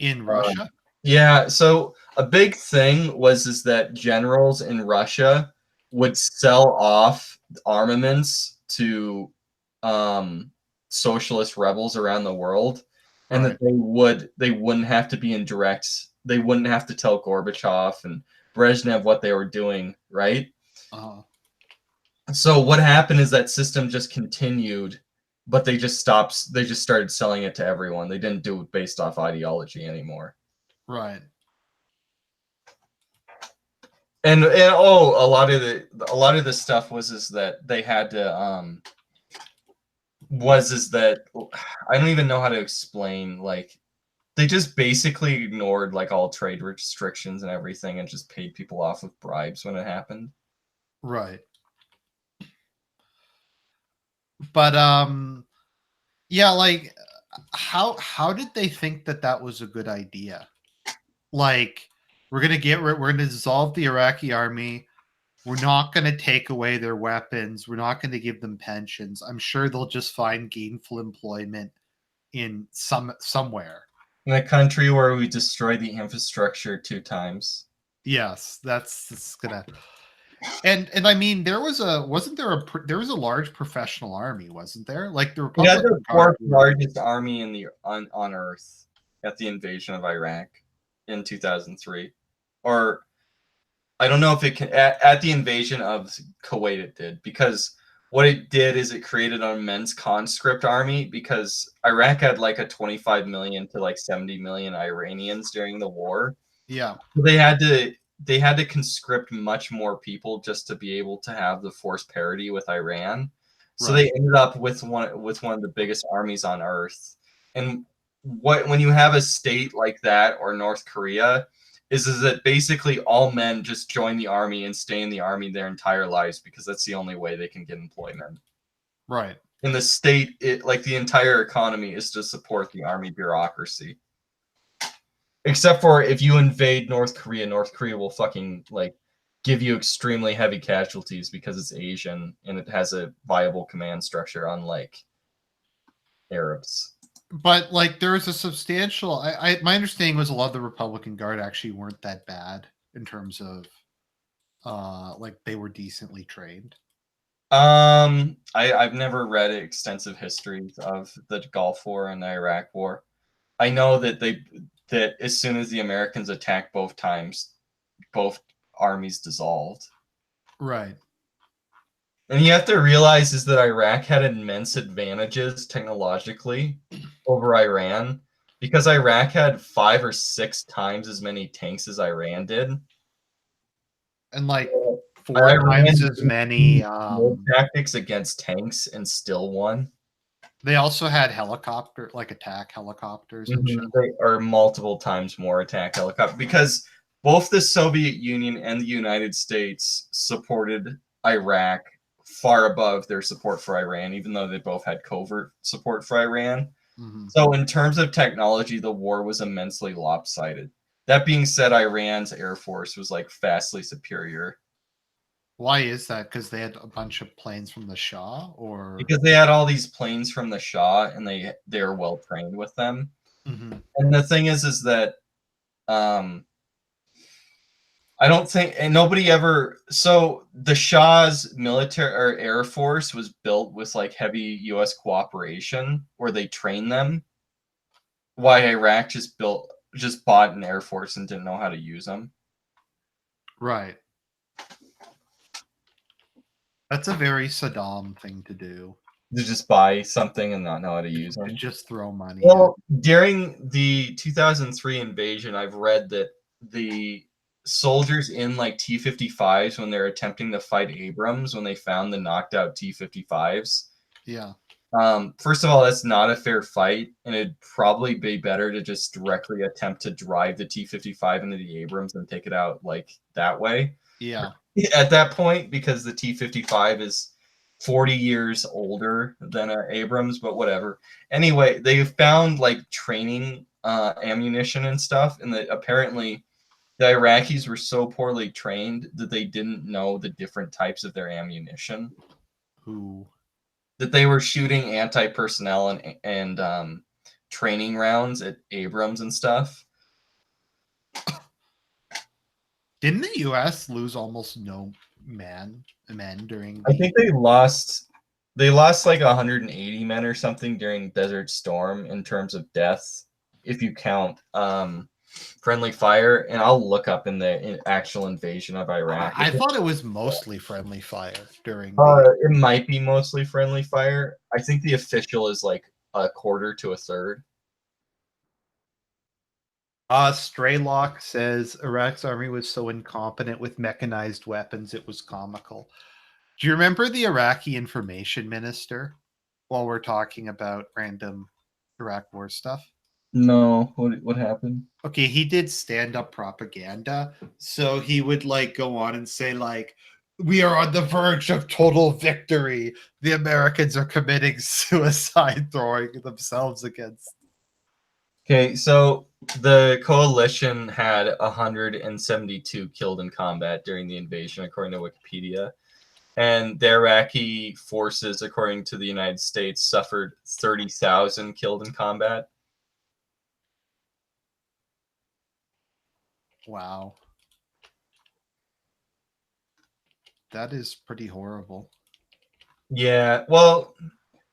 In Um, Russia? yeah. So a big thing is that generals in Russia would sell off armaments to um, socialist rebels around the world, and that Right. they wouldn't have to be in direct. They wouldn't have to tell Gorbachev and Brezhnev what they were doing, right? Uh, So what happened is that system just continued, but they just stopped. They just started selling it to everyone. They didn't do it based off ideology anymore. right. And oh, a lot of the stuff was is that they had to was is that I don't even know how to explain, like they just basically ignored like all trade restrictions and everything and just paid people off with bribes when it happened. Right. But yeah, like how did they think that that was a good idea? Like we're going to dissolve the Iraqi army. We're not going to take away their weapons. We're not going to give them pensions. I'm sure they'll just find gainful employment in somewhere. In a country where we destroyed the infrastructure 2 times. Yes, that's gonna. And I mean, there was a large professional army, wasn't there? Like the It had the Republican Guard fourth were. largest army in the on Earth at the invasion of Iraq in 2003, or I don't know if it can at the invasion of Kuwait it did, because what it did is it created an immense conscript army, because Iraq had like a 25 million to like 70 million Iranians during the war. Yeah, They had to conscript much more people just to be able to have the force parity with Iran. So right, they ended up with one of the biggest armies on earth. And when you have a state like that, or North Korea, is that basically all men just join the army and stay in the army their entire lives, because that's the only way they can get employment. right. In the state, like the entire economy is to support the army bureaucracy. Except for if you invade North Korea will fucking like give you extremely heavy casualties because it's Asian and it has a viable command structure, unlike Arabs. But like there was a substantial. My understanding was a lot of the Republican Guard actually weren't that bad in terms of like they were decently trained. I've never read extensive histories of the Gulf War and the Iraq War. I know that as soon as the Americans attacked both times, both armies dissolved. Right. And you have to realize is that Iraq had immense advantages technologically over Iran, because Iraq had 5 or 6 times as many tanks as Iran did. And like four Iran times as many. used tactics against tanks and still won. They also had attack helicopters and shit. They are multiple times more attack helicopter, because both the Soviet Union and the United States supported Iraq far above their support for Iran, even though they both had covert support for Iran. Mm-hmm. So in terms of technology, the war was immensely lopsided. That being said, Iran's air force was like vastly superior, Why is that? Because they had a bunch of planes from the Shah, or because they had all these planes from the Shah and they are well trained with them. mm-hmm. And the thing is that um, I don't think, and nobody ever. So the Shah's military or air force was built with like heavy U.S. cooperation, where they train them. Why Iraq just bought an air force and didn't know how to use them. Right. That's a very Saddam thing to do. To just buy something and not know how to use To them. just throw money. Well, during the 2003 invasion, I've read that the soldiers in like T-55s, when they're attempting to fight Abrams, when they found the knocked out T-55s. Yeah. First of all, that's not a fair fight, and it'd probably be better to just directly attempt to drive the T-55 into the Abrams and take it out like that way. Yeah. At that point, because the T-55 is 40 years older than an Abrams, but whatever. Anyway, they found like training ammunition and stuff, and that apparently the Iraqis were so poorly trained that they didn't know the different types of their ammunition. Who? That they were shooting anti-personnel and training rounds at Abrams and stuff. Didn't the U.S. lose almost no men during? I think they lost like 180 men or something during Desert Storm in terms of deaths, if you count friendly fire. And I'll look up in the actual invasion of Iraq. I thought it was mostly friendly fire during. It might be mostly friendly fire. I think the official is like a quarter to a third. Straylock says Iraq's army was so incompetent with mechanized weapons it was comical. Do you remember the Iraqi information minister? While we're talking about random Iraq war stuff. No, what happened? Okay, he did stand-up propaganda, so he would like go on and say like, we are on the verge of total victory. The Americans are committing suicide, throwing themselves against. Okay, so the coalition had 172 killed in combat during the invasion, according to Wikipedia. And the Iraqi forces, according to the United States, suffered 30,000 killed in combat. Wow. That is pretty horrible. Yeah. Well,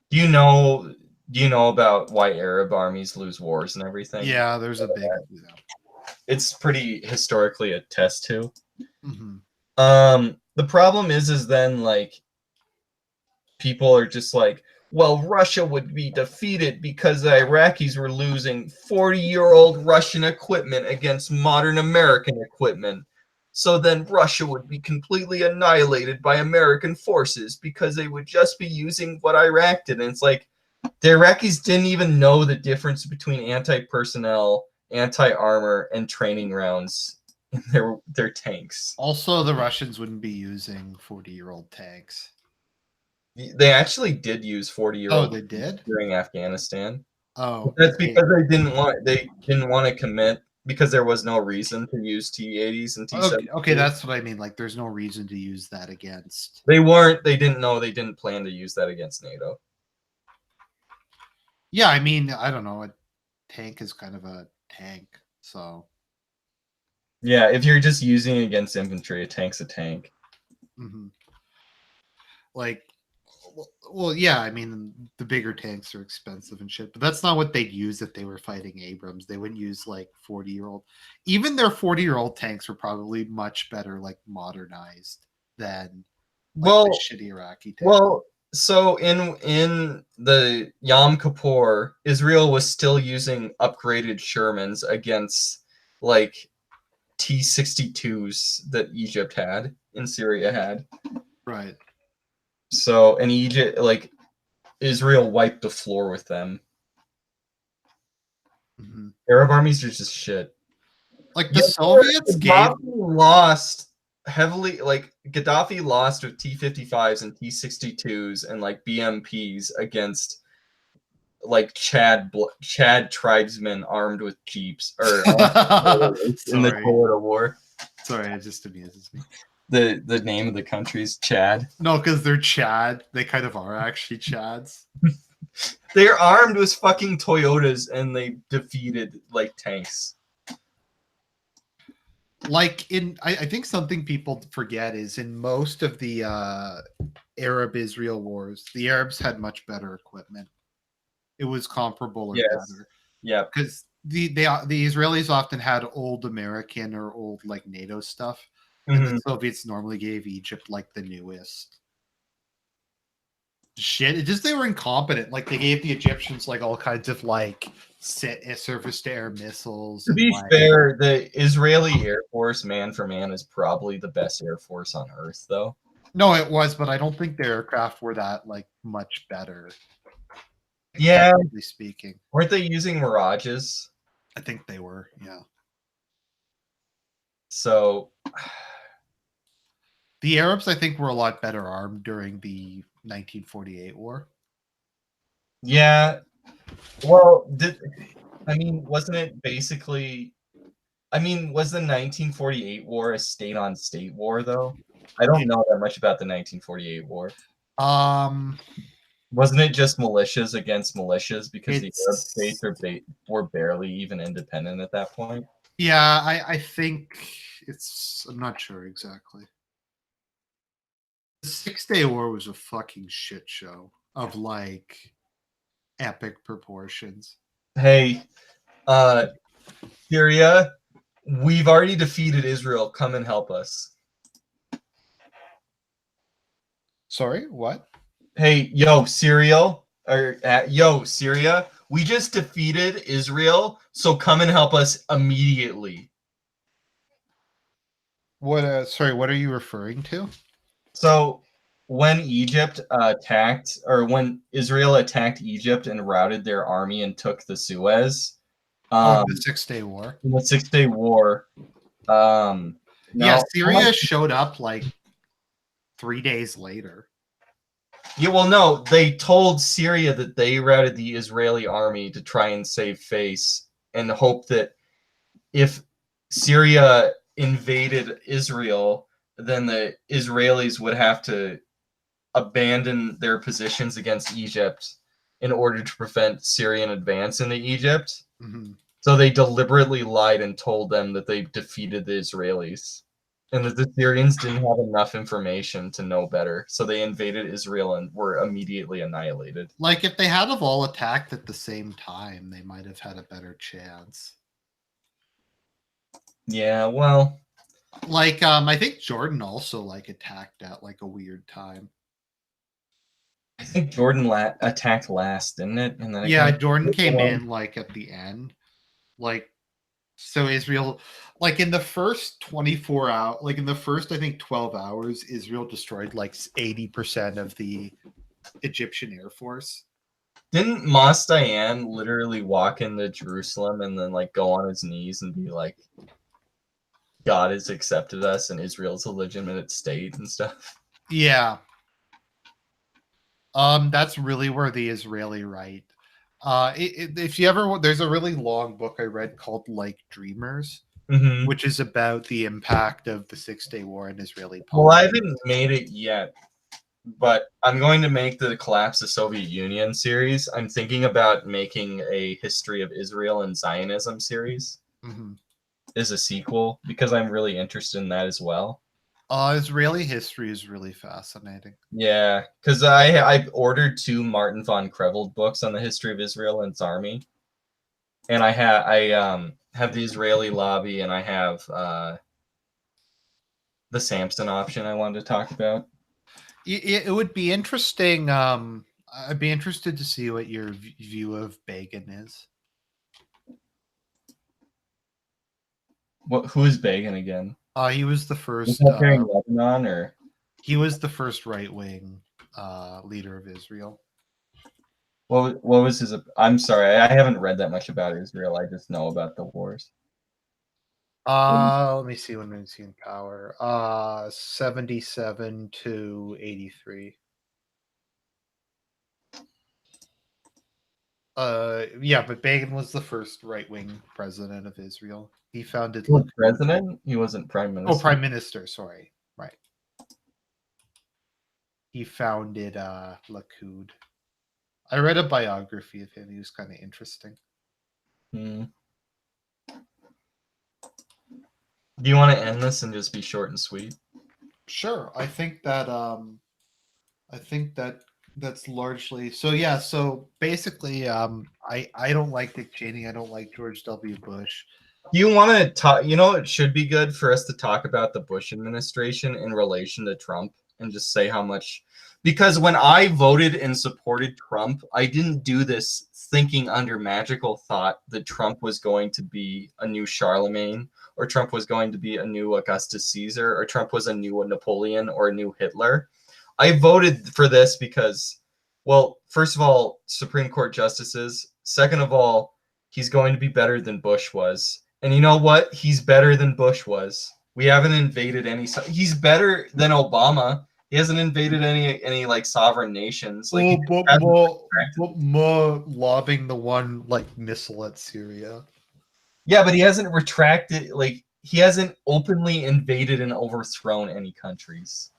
do you know about why Arab armies lose wars and everything? Yeah, there's a big. It's pretty historically a test too. Mm-hmm. The problem is then like people are just like, well, Russia would be defeated because the Iraqis were losing 40-year-old Russian equipment against modern American equipment. So then Russia would be completely annihilated by American forces because they would just be using what Iraq did. And it's like the Iraqis didn't even know the difference between anti-personnel, anti-armor, and training rounds in their tanks. Also, the Russians wouldn't be using 40-year-old tanks. They actually did use 40-year-old they did? during Afghanistan. Oh, That's because they didn't want to commit because there was no reason to use T-80s and T-70s. Okay, that's what I mean. Like, there's no reason to use that against. They didn't plan to use that against NATO. Yeah, I mean, I don't know. A tank is kind of a tank, so. Yeah, if you're just using it against infantry, a tank's a tank. Mm-hmm. Like, well, yeah, I mean, the bigger tanks are expensive and shit, but that's not what they'd use if they were fighting Abrams. They wouldn't use like 40-year-old. Even their 40-year-old tanks were probably much better, like modernized than like Well, the shitty Iraqi tanks. well, so in the Yom Kippur, Israel was still using upgraded Shermans against like T-62s that Egypt had and Syria had. Right. So, and Egypt, like, Israel wiped the floor with them. Mm-hmm. Arab armies are just shit. Like the Soviets Gaddafi lost heavily. Like Gaddafi lost with T-55s and T-62s and like BMPs against like Chad tribesmen armed with jeeps or in the Florida War. Sorry, it just amuses me. The name of the country's Chad. No, because they're Chad. They kind of are actually Chads. They're armed with fucking Toyotas and they defeated like tanks. Like I think something people forget is in most of the Arab-Israel wars, the Arabs had much better equipment. It was comparable or better. Yeah, because the Israelis often had old American or old like NATO stuff, and the Soviets normally gave Egypt like the newest shit. It's just they were incompetent. Like they gave the Egyptians like all kinds of like surface to air missiles. To be fair, the Israeli Air Force, man for man, is probably the best Air Force on Earth, though. No, it was, but I don't think their aircraft were that like much better. Yeah, speaking, weren't they using Mirages? I think they were. Yeah. So the Arabs, I think, were a lot better armed during the 1948 war. Yeah. Well, wasn't it basically? I mean, was the 1948 war a state-on-state war, though? I don't know that much about the 1948 war. Wasn't it just militias against militias because the Arab states were barely even independent at that point? Yeah, I think I'm not sure exactly. The 6-Day War was a fucking shit show of like epic proportions. Hey, Syria, we've already defeated Israel. Come and help us. Sorry, what? Hey, Syria, we just defeated Israel, so come and help us immediately. What? Sorry, what are you referring to? So, when Egypt attacked, or when Israel attacked Egypt and routed their army and took the Suez, the 6-Day War. In the 6-Day War, Syria showed up like 3 days later. Yeah, well, no, they told Syria that they routed the Israeli army to try and save face and hope that if Syria invaded Israel, then the Israelis would have to abandon their positions against Egypt in order to prevent Syrian advance into Egypt. Mm-hmm. So they deliberately lied and told them that they defeated the Israelis. And that the Syrians didn't have enough information to know better. So they invaded Israel and were immediately annihilated. Like, if they had have all attacked at the same time, they might have had a better chance. Yeah, well, Like, I think Jordan also like attacked at like a weird time. I think Jordan attacked last, didn't it? And then it Yeah, came. Jordan came in like at the end. Like, so Israel, like in the first 24 hours, like in the first, I think 12 hours, Israel destroyed like 80% of the Egyptian Air Force. Didn't Mos Dayan literally walk into Jerusalem and then like go on his knees and be like, God has accepted us and Israel's a legitimate state and stuff? Yeah. That's really where the Israeli right. If you ever, there's a really long book I read called like Dreamers, Mm-hmm. which is about the impact of the 6 Day War in Israeli Well, I politics. haven't made it yet, but I'm going to make the Collapse of the Soviet Union series. I'm thinking about making a History of Israel and Zionism series Mm-hmm. as a sequel because I'm really interested in that as well. Israeli history is really fascinating. Yeah, because I ordered 2 Martin von Creveld books on the history of Israel and its army, and I have the Israeli lobby and I have the Samson option I wanted to talk about. It would be interesting. I'd be interested to see what your view of Begin is. Who is Begin again? He was the Was first. that during Lebanon or? He was the first right wing leader of Israel. What was his? I'm sorry, I haven't read that much about Israel. I just know about the wars. Let me see when was he in power. 77 to 83. Yeah, but Begin was the first right wing president of Israel. He founded He was Likud. president. He wasn't prime Oh, minister. prime minister. Sorry, right. He founded Likud. I read a biography of him. He was kind of interesting. Hmm. Do you want to end this and just be short and sweet? Sure, I think that that's largely so. Yeah, so basically, I don't like Dick Cheney. I don't like George W. Bush. Do you want to talk? You know, it should be good for us to talk about the Bush administration in relation to Trump and just say how much. Because when I voted and supported Trump, I didn't do this thinking under magical thought that Trump was going to be a new Charlemagne or Trump was going to be a new Augustus Caesar or Trump was a new Napoleon or a new Hitler. I voted for this because, well, first of all, Supreme Court justices. Second of all, he's going to be better than Bush was. And you know what? He's better than Bush was. We haven't invaded any. He's better than Obama. He hasn't invaded any like sovereign nations. Like he Oh, but hasn't more lobbing the one like missile at Syria. yeah, but he hasn't retracted. Like he hasn't openly invaded and overthrown any countries.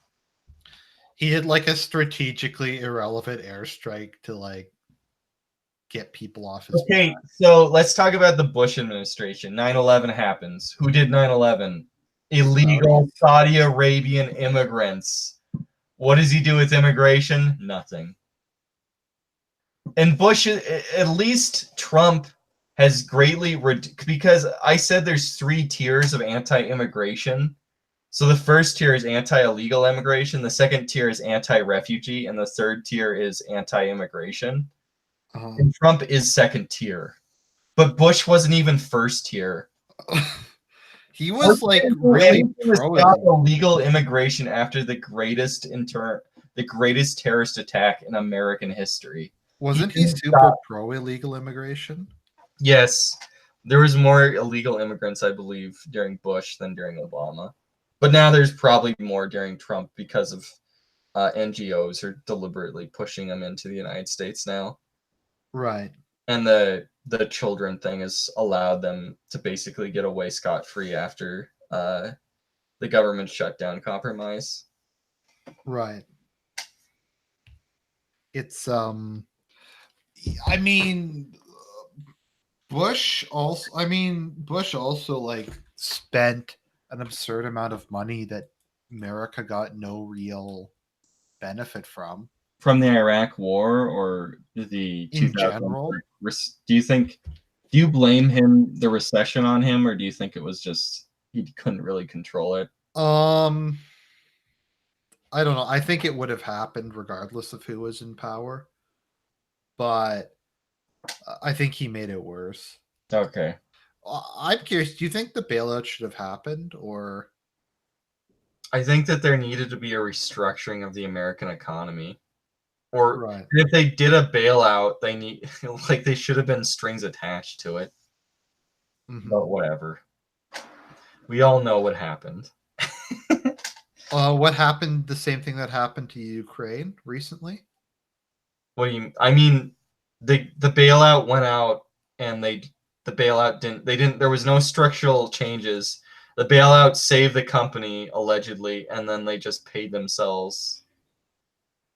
He had like a strategically irrelevant airstrike to like get people off his Okay, back. so let's talk about the Bush administration. 9/11 happens. Who did 9/11? Illegal Saudis. Saudi Arabian immigrants. What does he do with immigration? Nothing. And Bush, at least Trump has greatly because I said there's 3 tiers of anti-immigration. So the first tier is anti-illegal immigration, the second tier is anti-refugee, and the third tier is anti-immigration. And Trump is second tier. But Bush wasn't even first tier. He Bush was like didn't do really anything to pro stop it. illegal immigration after the greatest terrorist attack in American history. He Wasn't he didn't super stop. pro illegal immigration? Yes, there was more illegal immigrants, I believe, during Bush than during Obama. But now there's probably more during Trump because of NGOs are deliberately pushing them into the United States now, Right. and the children thing has allowed them to basically get away scot free after the government shutdown compromise. Right. It's I mean Bush also like spent an absurd amount of money that America got no real benefit from From the Iraq War or the in 2000? general. Do you blame him, the recession, on him, or do you think it was just he couldn't really control it? Um, I don't know. I think it would have happened regardless of who was in power, but I think he made it worse. Okay. I'm curious. Do you think the bailout should have happened, or I think that there needed to be a restructuring of the American economy. Or right? if they did a bailout, they need like they should have been strings attached to it. Mm-hmm. But whatever. We all know what happened. What happened? The same thing that happened to Ukraine recently. What do you I mean the bailout went out and the bailout didn't there was no structural changes. The bailout saved the company allegedly and then they just paid themselves.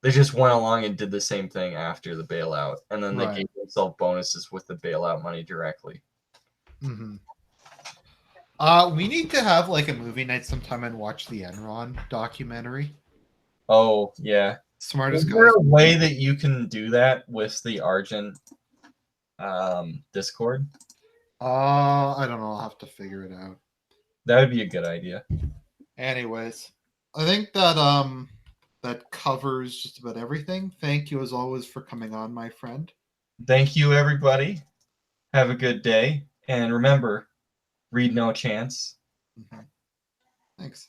They just went along and did the same thing after the bailout and then they Right. gave themselves bonuses with the bailout money directly. Mm-hmm. We need to have like a movie night sometime and watch the Enron documentary. Oh, yeah. Is Smartest there guys. a way that you can do that with the Argent Discord? I don't know. I'll have to figure it out. That would be a good idea. Anyways, I think that covers just about everything. Thank you as always for coming on, my friend. Thank you, everybody. Have a good day. And remember, read no chance. Mm-hmm. Thanks.